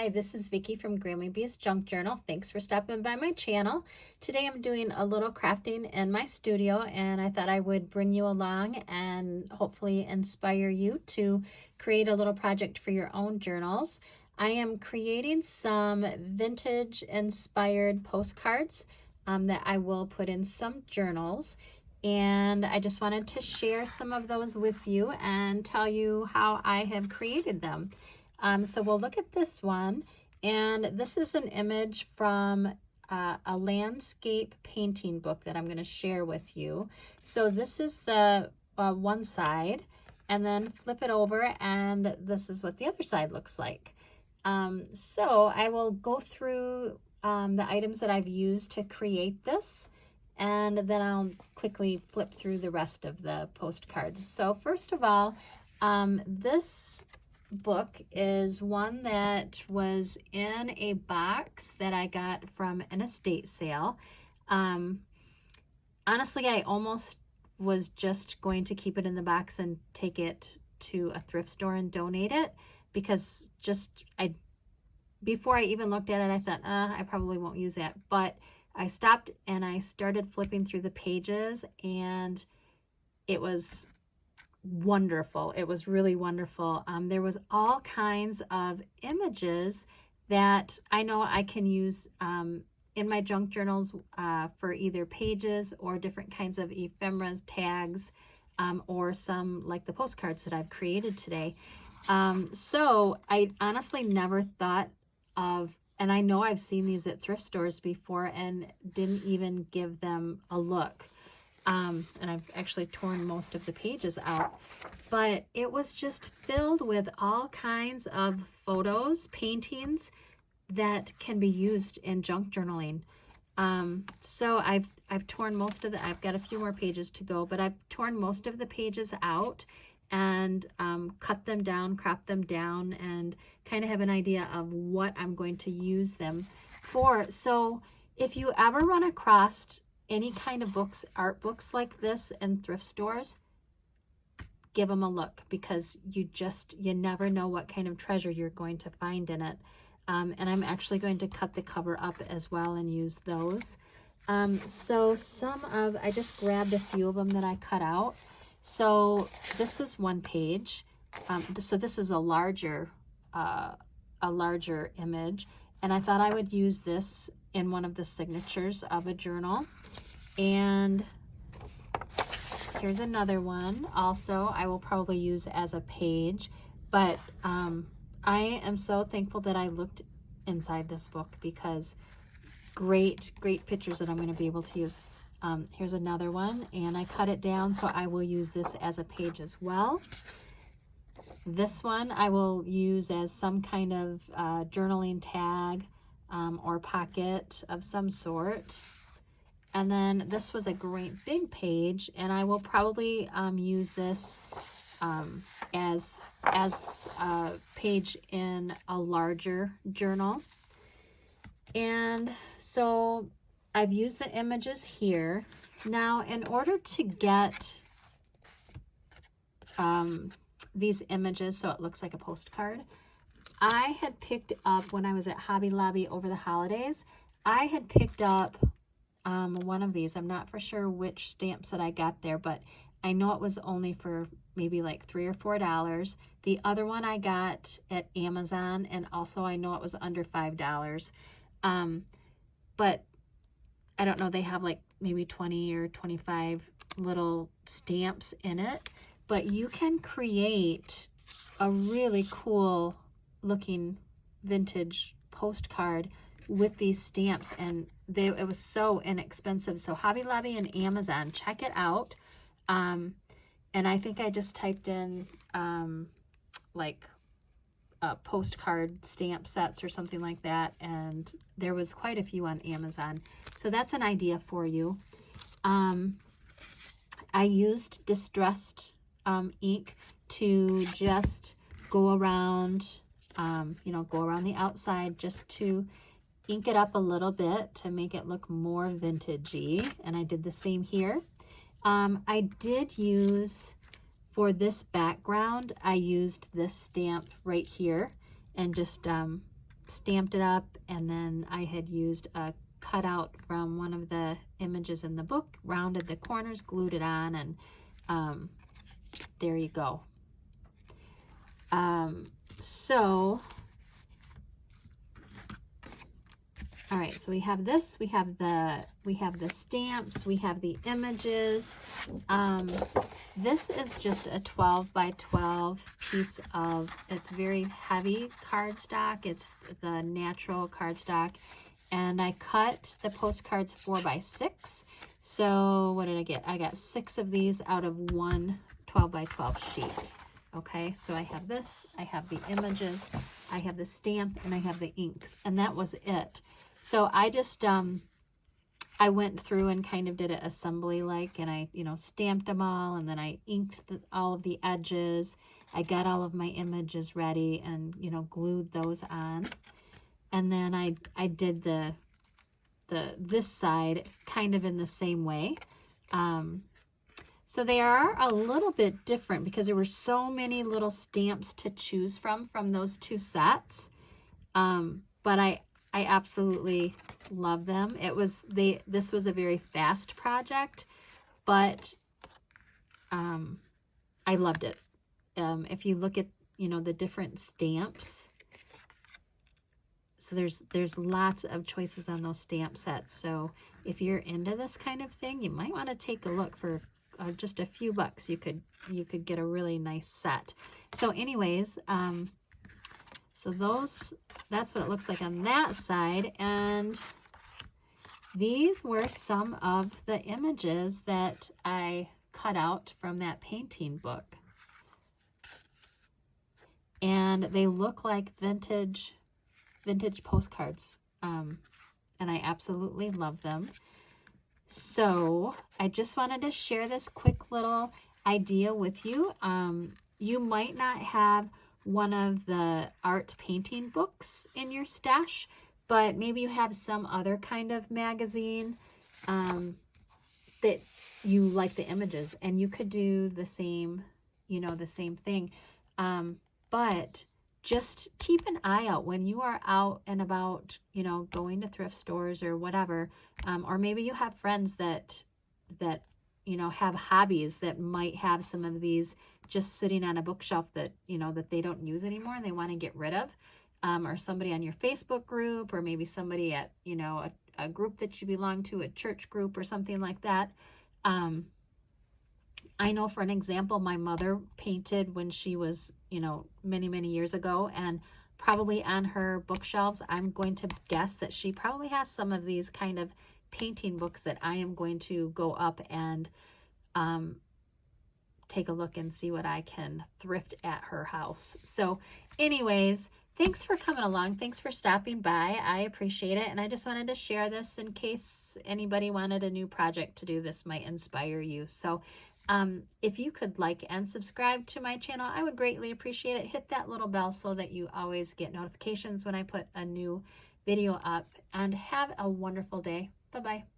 Hi, this is Vicki from Grandma Bee's Junk Journal. Thanks for stopping by my channel. Today I'm doing a little crafting in my studio, and I thought I would bring you along and hopefully inspire you to create a little project for your own journals. I am creating some vintage inspired postcards that I will put in some journals, and I just wanted to share some of those with you and tell you how I have created them. So we'll look at this one, and this is an image from a landscape painting book that I'm going to share with you. So this is the one side, and then flip it over, and this is what the other side looks like. So I will go through the items that I've used to create this, and then I'll quickly flip through the rest of the postcards. So first of all, this book is one that was in a box that I got from an estate sale. Honestly, I almost was just going to keep it in the box and take it to a thrift store and donate it, because before I even looked at it, I thought, I probably won't use that. But I stopped and I started flipping through the pages, and it was wonderful. It was really wonderful. There was all kinds of images that I know I can use in my junk journals for either pages or different kinds of ephemeras, tags, or some like the postcards that I've created today. So I honestly never thought of, and I know I've seen these at thrift stores before and didn't even give them a look. And I've actually torn most of the pages out, but it was just filled with all kinds of photos, paintings that can be used in junk journaling. So I've torn most of I've got a few more pages to go, but I've torn most of the pages out and cut them down, crop them down, and kind of have an idea of what I'm going to use them for. So if you ever run across any kind of books, art books like this in thrift stores, give them a look, because you never know what kind of treasure you're going to find in it. And I'm actually going to cut the cover up as well and use those. So I just grabbed a few of them that I cut out. So this is one page. So this is a larger image, and I thought I would use this in one of the signatures of a journal. And here's another one also I will probably use as a page, but I am so thankful that I looked inside this book, because great pictures that I'm going to be able to use. Here's another one, and I cut it down, so I will use this as a page as well. This one I will use as some kind of journaling tag or pocket of some sort. And then this was a great big page, and I will probably use this as a page in a larger journal. And so I've used the images here. Now, in order to get these images so it looks like a postcard, I had picked up, when I was at Hobby Lobby over the holidays, I had picked up one of these. I'm not for sure which stamps that I got there, but I know it was only for maybe like $3 or $4. The other one I got at Amazon, and also I know it was under $5. But I don't know, they have like maybe 20 or 25 little stamps in it, but you can create a really cool looking vintage postcard with these stamps, and it was so inexpensive. So Hobby Lobby and Amazon, check it out. And I think I just typed in like postcard stamp sets or something like that, and there was quite a few on Amazon. So that's an idea for you. I used distressed ink to just go around, go around the outside, just to ink it up a little bit to make it look more vintagey, and I did the same here. I did use, for this background, I used this stamp right here, and just stamped it up, and then I had used a cutout from one of the images in the book, rounded the corners, glued it on, and there you go. So all right, so we have this, we have the stamps, we have the images. This is just a 12 by 12 piece of, it's very heavy cardstock. It's the natural cardstock, and I cut the postcards 4 by 6. So what did I get? I got 6 of these out of one 12 by 12 sheet. Okay, so I have this, I have the images, I have the stamp, and I have the inks, and that was it. So I just, I went through and kind of did it assembly like, and I, stamped them all, and then I inked all of the edges. I got all of my images ready and, glued those on. And then I did this side kind of in the same way. So they are a little bit different because there were so many little stamps to choose from those two sets. But I absolutely love them. This was a very fast project, but I loved it. If you look at, the different stamps, so there's lots of choices on those stamp sets. So if you're into this kind of thing, you might want to take a look. For just a few bucks, you could get a really nice set. So anyways, so that's what it looks like on that side. And these were some of the images that I cut out from that painting book. And they look like vintage postcards. And I absolutely love them. So I just wanted to share this quick little idea with you. You might not have one of the art painting books in your stash, but maybe you have some other kind of magazine that you like the images, and you could do the same, the same thing. But just keep an eye out when you are out and about, going to thrift stores or whatever, or maybe you have friends that have hobbies that might have some of these just sitting on a bookshelf that, that they don't use anymore and they want to get rid of, or somebody on your Facebook group, or maybe somebody at, a group that you belong to, a church group or something like that. I know, for an example, my mother painted when she was, many, many years ago, and probably on her bookshelves, I'm going to guess that she probably has some of these kind of painting books that I am going to go up and take a look and see what I can thrift at her house. So anyways, thanks for coming along. Thanks for stopping by. I appreciate it. And I just wanted to share this in case anybody wanted a new project to do. This might inspire you. So if you could like and subscribe to my channel, I would greatly appreciate it. Hit that little bell so that you always get notifications when I put a new video up, and have a wonderful day. Bye-bye.